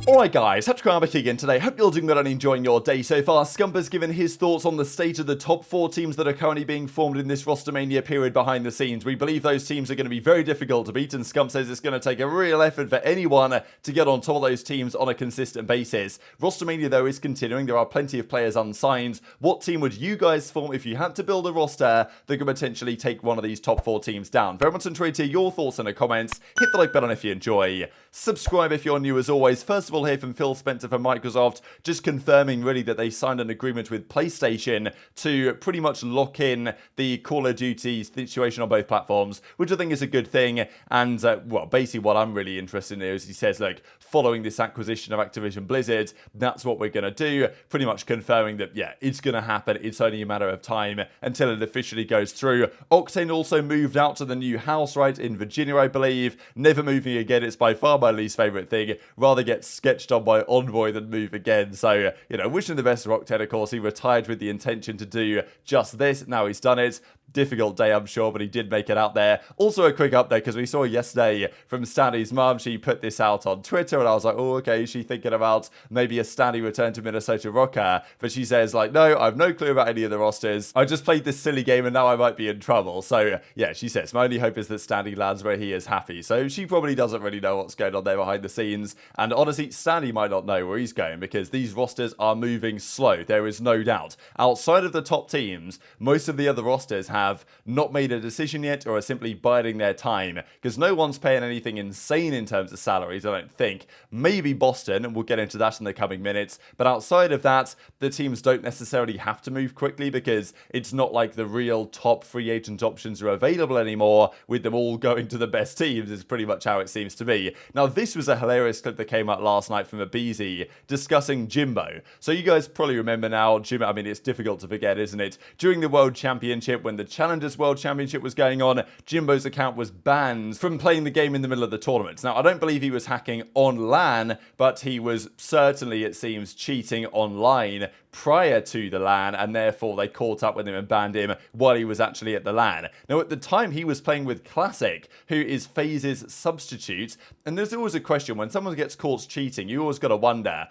Alright guys, TacticalRab again today. Hope you're doing well and enjoying your day so far. Scump has given his thoughts on the state of the top 4 teams that are currently being formed in this Rostermania period behind the scenes. We believe those teams are going to be very difficult to beat, and Scump says it's going to take a real effort for anyone to get on top of those teams on a consistent basis. Rostermania though is continuing. There are plenty of players unsigned. What team would you guys form if you had to build a roster that could potentially take one of these top 4 teams down? Very much enjoyed to hear your thoughts in the comments. Hit the like button if you enjoy. Subscribe if you're new as always. First of all, here from Phil Spencer from Microsoft, just confirming really that they signed an agreement with PlayStation to pretty much lock in the Call of Duty situation on both platforms, which I think is a good thing. And well, basically what I'm really interested in is he says, like, following this acquisition of Activision Blizzard, that's what we're going to do. Pretty much confirming that, yeah, it's going to happen. It's only a matter of time until it officially goes through. Octane also moved out to the new house, right, in Virginia, I believe. Never moving again. It's by far my least favourite thing. Rather get sketched on by Envoy than move again. So, you know, wishing the best for Octane, of course. He retired with the intention to do just this. Now he's done it. Difficult day, I'm sure, but he did make it out there. Also, a quick update, because we saw yesterday from Stanley's mum, she put this out on Twitter, and I was like, oh, okay, is she thinking about maybe a Stanley return to Minnesota Rokkr? But she says, like, no, I have no clue about any of the rosters. I just played this silly game, and now I might be in trouble. So, yeah, she says, my only hope is that Stanley lands where he is happy. So she probably doesn't really know what's going on there behind the scenes. And honestly, Stanley might not know where he's going, because these rosters are moving slow. There is no doubt. Outside of the top teams, most of the other rosters have not made a decision yet, or are simply biding their time, because no one's paying anything insane in terms of salaries, I don't think. Maybe Boston, and we'll get into that in the coming minutes, but outside of that, the teams don't necessarily have to move quickly, because it's not like the real top free agent options are available anymore, with them all going to the best teams, is pretty much how it seems to be. Now, this was a hilarious clip that came out last night from aBeZy discussing Jimbo. So you guys probably remember now, Jimbo, I mean, it's difficult to forget, isn't it? During the World Championship, when the Challengers World Championship was going on, Jimbo's account was banned from playing the game in the middle of the tournament. Now, I don't believe he was hacking on LAN, but he was certainly, it seems, cheating online prior to the LAN, and therefore they caught up with him and banned him while he was actually at the LAN. Now, at the time, he was playing with Classic, who is FaZe's substitute, and there's always a question, when someone gets caught cheating, you always got to wonder,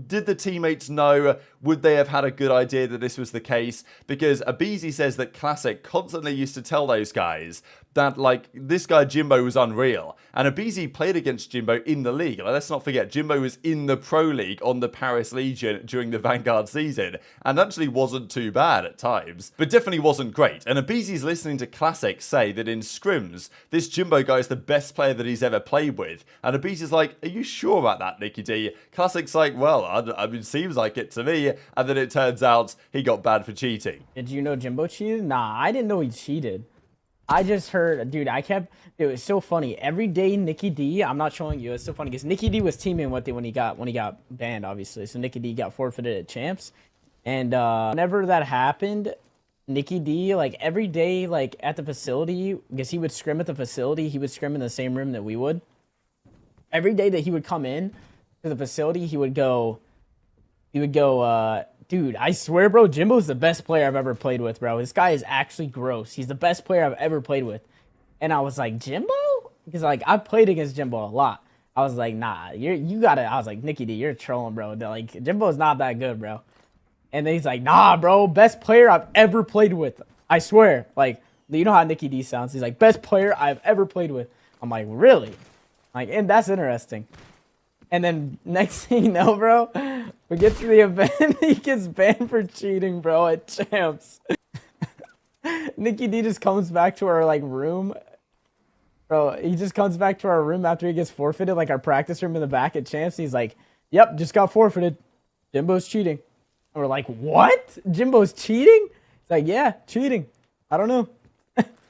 did the teammates know? Would they have had a good idea that this was the case? Because aBeZy says that Classic constantly used to tell those guys that, like, this guy Jimbo was unreal. And aBeZy played against Jimbo in the league. Like, let's not forget, Jimbo was in the Pro League on the Paris Legion during the Vanguard season, and actually wasn't too bad at times, but definitely wasn't great. And aBeZy's listening to Classic say that in scrims, this Jimbo guy is the best player that he's ever played with. And aBeZy's like, are you sure about that, Nicky D? Classic's like, well, I mean, seems like it to me. And then it turns out he got banned for cheating. Did you know Jimbo cheated? Nah, I didn't know he cheated. I just heard, dude, it was so funny. Every day, Nicky D, I'm not showing you, it's so funny, because Nicky D was teaming with it when he got banned, obviously. So Nicky D got forfeited at Champs. And whenever that happened, Nicky D, like, every day, like, at the facility, because he would scrim at the facility, he would scrim in the same room that we would. Every day that he would come in to the facility, he would go, dude, I swear, bro, Jimbo's the best player I've ever played with, bro. This guy is actually gross. He's the best player I've ever played with. And I was like, Jimbo? Because, like, I've played against Jimbo a lot. I was like, nah, you gotta, I was like, Nicky D, you're trolling, bro. Like, Jimbo's not that good, bro. And then he's like, nah, bro, best player I've ever played with. I swear. Like, you know how Nicky D sounds. He's like, best player I've ever played with. I'm like, really? Like, and that's interesting. And then next thing you know, bro, we get to the event, he gets banned for cheating, bro, at Champs. Nicky D just comes back to our, like, room. Bro, he just comes back to our room after he gets forfeited, like our practice room in the back at Champs. And he's like, yep, just got forfeited. Jimbo's cheating. And we're like, what? Jimbo's cheating? He's like, yeah, cheating. I don't know.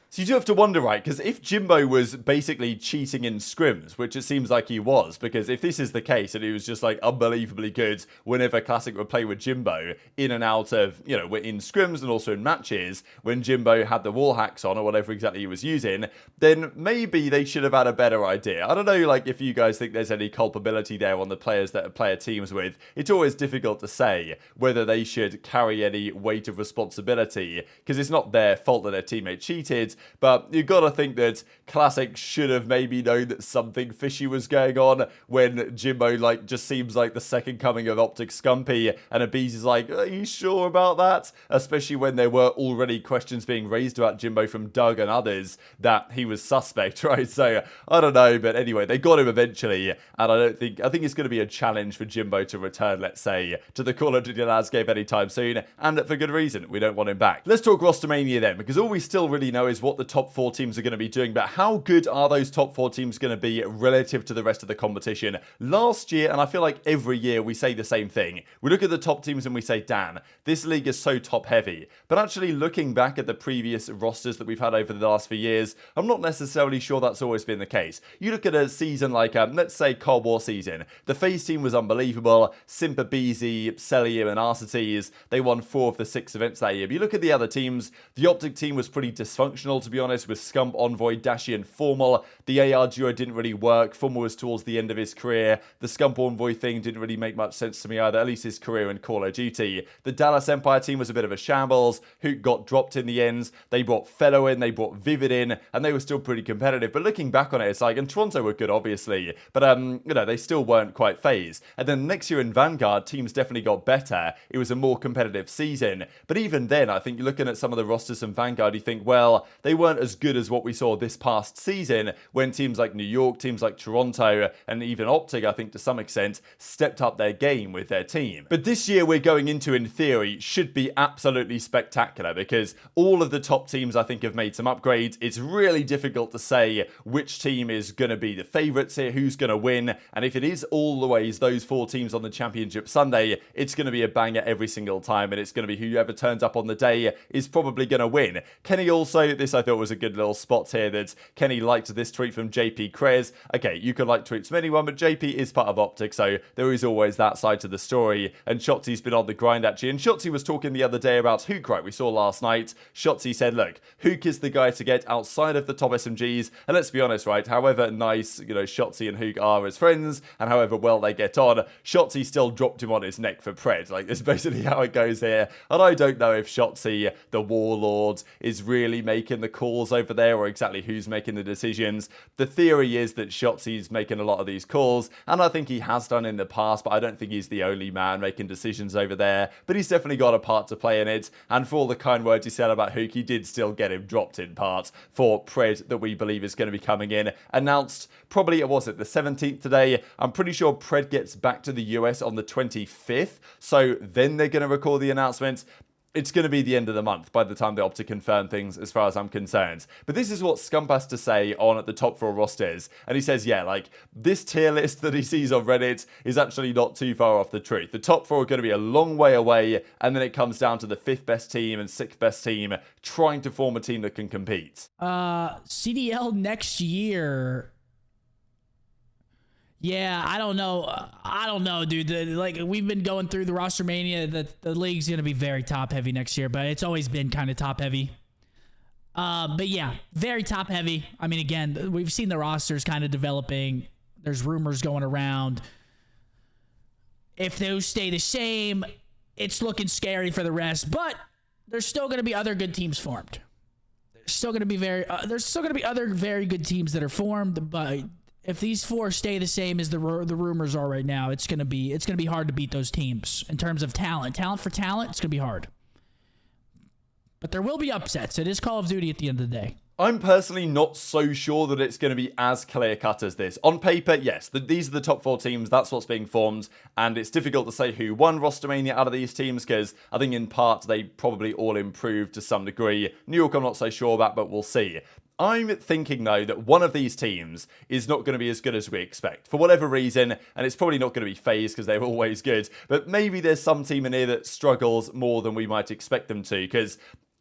So you do have to wonder, right? Because if Jimbo was basically cheating in scrims, which it seems like he was, because if this is the case and he was just like unbelievably good whenever Classic would play with Jimbo in and out of, you know, in scrims and also in matches, when Jimbo had the wall hacks on or whatever exactly he was using, then maybe they should have had a better idea. I don't know, like, if you guys think there's any culpability there on the players that player teams with. It's always difficult to say whether they should carry any weight of responsibility, because it's not their fault that their teammate cheated. But you've got to think that Classic should have maybe known that something fishy was going on when Jimbo just seems like the second coming of OpTic Scumpy, and aBeZy's like, are you sure about that? Especially when there were already questions being raised about Jimbo from Doug and others that he was suspect, right? So I don't know, but anyway, they got him eventually, and I think it's going to be a challenge for Jimbo to return, let's say, to the Call of Duty landscape anytime soon, and for good reason. We don't want him back. Let's talk Rostermania then, because all we still really know is what the top 4 teams are going to be doing, but how good are those top 4 teams going to be relative to the rest of the competition? Last year, and I feel like every year we say the same thing, we look at the top teams and we say, damn, this league is so top heavy. But actually looking back at the previous rosters that we've had over the last few years, I'm not necessarily sure that's always been the case. You look at a season like, let's say, Cold War season. The FaZe team was unbelievable. Simp, aBeZy, Cellium, and Arcitys, they won 4 of the 6 events that year. But you look at the other teams, the OpTic team was pretty dysfunctional, to be honest, with Scump, Envoy, Dashy, and Formal. The AR duo didn't really work. Formal was towards the end of his career. The Scump Envoy thing didn't really make much sense to me either, at least his career in Call of Duty. The Dallas Empire team was a bit of a shambles. Huke got dropped in the end. They brought Fellow in, they brought Vivid in, and they were still pretty competitive. But looking back on it, it's like, and Toronto were good, obviously, but they still weren't quite FaZe. And then next year in Vanguard, teams definitely got better. It was a more competitive season. But even then, I think you're looking at some of the rosters from Vanguard, you think, well, they weren't as good as what we saw this past season when teams like New York, teams like Toronto, and even OpTic, I think to some extent, stepped up their game with their team. But this year we're going into, in theory, should be absolutely spectacular because all of the top teams, I think, have made some upgrades. It's really difficult to say which team is going to be the favourites here, who's going to win, and if it is always those 4 teams on the Championship Sunday, it's going to be a banger every single time, and it's going to be whoever turns up on the day is probably going to win. Kenny also, this I thought was a good little spot here, that Kenny liked this tweet from JP Krez. Okay, you can like tweets from anyone, but JP is part of OpTic, so there is always that side to the story, and Shotzzy's been on the grind actually, and Shotzzy was talking the other day about Huke, right? We saw last night, Shotzzy said, look, Huke is the guy to get outside of the top SMGs, and let's be honest, right, however nice, Shotzzy and Huke are as friends, and however well they get on, Shotzzy still dropped him on his neck for Pred. Like, that's basically how it goes here, and I don't know if Shotzzy, the warlord, is really making the calls over there, or exactly who's making the decisions. The theory is that Shotzy's making a lot of these calls, and I think he has done in the past, but I don't think he's the only man making decisions over there, but he's definitely got a part to play in it, and for all the kind words he said about Huke, he did still get him dropped in part for Pred that we believe is going to be coming in. Announced, probably, was it the 17th today? I'm pretty sure Pred gets back to the US on the 25th, so then they're going to record the announcement. It's going to be the end of the month by the time they opt to confirm things as far as I'm concerned. But this is what Scump has to say on the top 4 rosters. And he says, yeah, like, this tier list that he sees on Reddit is actually not too far off the truth. The top 4 are going to be a long way away, and then it comes down to the 5th best team and 6th best team trying to form a team that can compete. CDL next year... Yeah, I don't know, dude. Like, we've been going through the Rostermania. The league's going to be very top-heavy next year, but it's always been kind of top-heavy. But yeah, very top-heavy. I mean, again, we've seen the rosters kind of developing. There's rumors going around. If those stay the same, it's looking scary for the rest, but there's still going to be other good teams formed. There's still going to be other very good teams that are formed, but... if these 4 stay the same as the rumors are right now, it's gonna be hard to beat those teams in terms of talent. Talent for talent, it's gonna be hard. But there will be upsets. It is Call of Duty at the end of the day. I'm personally not so sure that it's going to be as clear-cut as this. On paper, yes, these are the top 4 teams, that's what's being formed, and it's difficult to say who won Rostermania out of these teams, because I think in part they probably all improved to some degree. New York I'm not so sure about, but we'll see. I'm thinking, though, that one of these teams is not going to be as good as we expect, for whatever reason, and it's probably not going to be FaZe, because they're always good, but maybe there's some team in here that struggles more than we might expect them to, because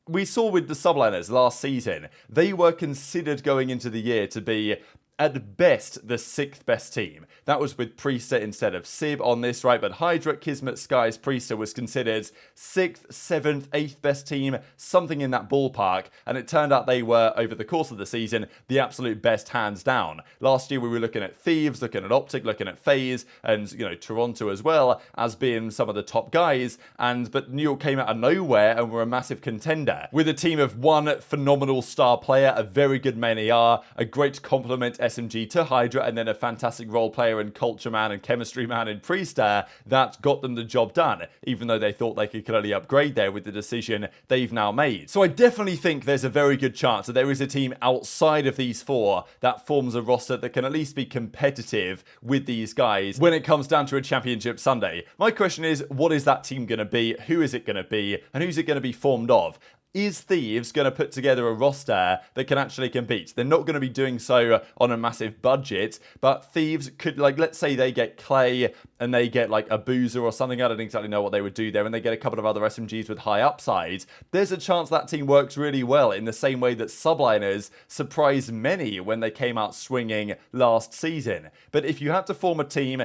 we saw with the subliners last season, they were considered going into the year to be at best the 6th best team. That was with Priester instead of Sib on this, right? But Hydra, Kismet, Skies, Priester was considered 6th, 7th, 8th best team, something in that ballpark. And it turned out they were, over the course of the season, the absolute best hands down. Last year we were looking at Thieves, looking at OpTic, looking at FaZe, and, you know, Toronto as well as being some of the top guys. But New York came out of nowhere and were a massive contender. With a team of one phenomenal star player, a very good main AR, a great complement SMG to Hydra, and then a fantastic role player and culture man and chemistry man in Priester, that got them the job done, even though they thought they could clearly upgrade there with the decision they've now made. So I definitely think there's a very good chance that there is a team outside of these 4 that forms a roster that can at least be competitive with these guys when it comes down to a championship Sunday. My question is, what is that team going to be? Who is it going to be? And who's it going to be formed of? Is Thieves going to put together a roster that can actually compete? They're not going to be doing so on a massive budget, but Thieves could, like, let's say they get Clay and they get like a aBeZy or something. I don't exactly know what they would do there, and they get a couple of other SMGs with high upside. There's a chance that team works really well in the same way that Subliners surprised many when they came out swinging last season. But if you had to form a team,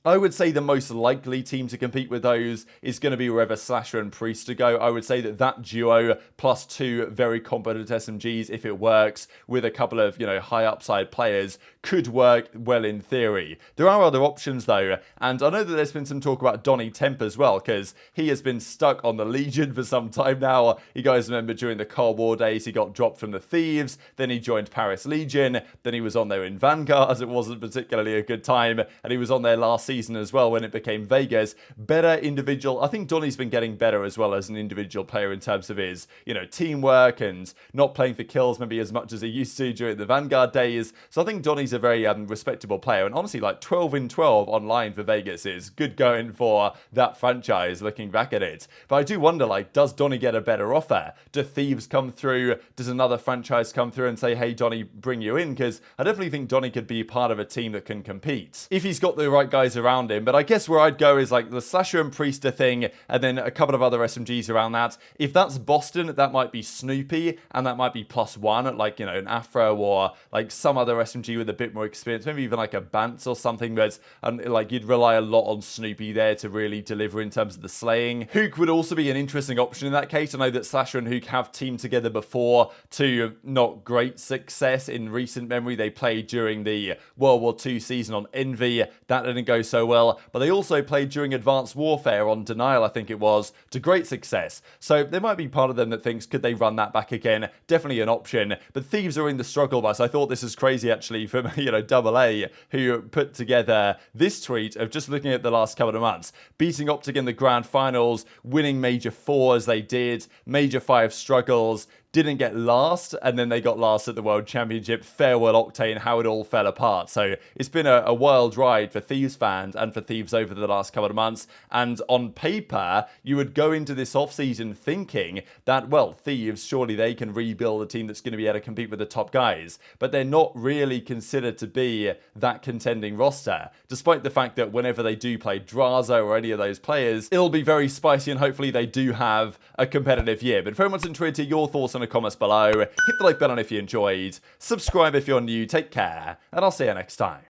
I would say the most likely team to compete with those is going to be wherever Slasher and Priester go. I would say that duo plus 2 very competent SMGs, if it works, with a couple of, you know, high upside players, could work well in theory. There are other options though, and I know that there's been some talk about Donny Temp as well, because he has been stuck on the Legion for some time now. You guys remember during the Cold War days, he got dropped from the Thieves, then he joined Paris Legion, then he was on there in Vanguard, as it wasn't particularly a good time, and he was on there last season as well when it became Vegas. Better individual. I think Donny's been getting better as well as an individual player in terms of his, you know, teamwork and not playing for kills maybe as much as he used to during the Vanguard days. So I think Donny's a very respectable player, and honestly, like 12 in 12 online for Vegas is good going for that franchise looking back at it. But I do wonder, like, does Donny get a better offer? Do Thieves come through? Does another franchise come through and say, hey Donny, bring you in? Because I definitely think Donny could be part of a team that can compete if he's got the right guys around him. But I guess where I'd go is like the Slasher and Priester thing, and then a couple of other SMGs around that. If that's Boston, that might be Snoopy, and that might be +1, like, you know, an Afro or like some other SMG with a bit more experience, maybe even like a Bance or something. But like, you'd rely a lot on Snoopy there to really deliver in terms of the slaying. Huke would also be an interesting option in that case. I know that Slasher and Huke have teamed together before to not great success in recent memory. They played during the World War II season on Envy. That didn't go so well, but they also played during Advanced Warfare on Denial, I think it was, to great success. So there might be part of them that thinks, could they run that back again? Definitely an option. But Thieves are in the struggle bus. I thought this was crazy actually from, you know, AA, who put together this tweet of just looking at the last couple of months, beating OpTic in the grand finals, winning Major 4 as they did, Major 5 struggles, didn't get last, and then they got last at the World Championship. Farewell Octane, how it all fell apart. So it's been a wild ride for Thieves fans and for Thieves over the last couple of months. And on paper, you would go into this offseason thinking that, well, Thieves, surely they can rebuild a team that's going to be able to compete with the top guys. But they're not really considered to be that contending roster, despite the fact that whenever they do play Drazah or any of those players, it'll be very spicy, and hopefully they do have a competitive year. But very much enjoyed to your thoughts on the comments below. Hit the like button if you enjoyed. Subscribe if you're new. Take care, and I'll see you next time.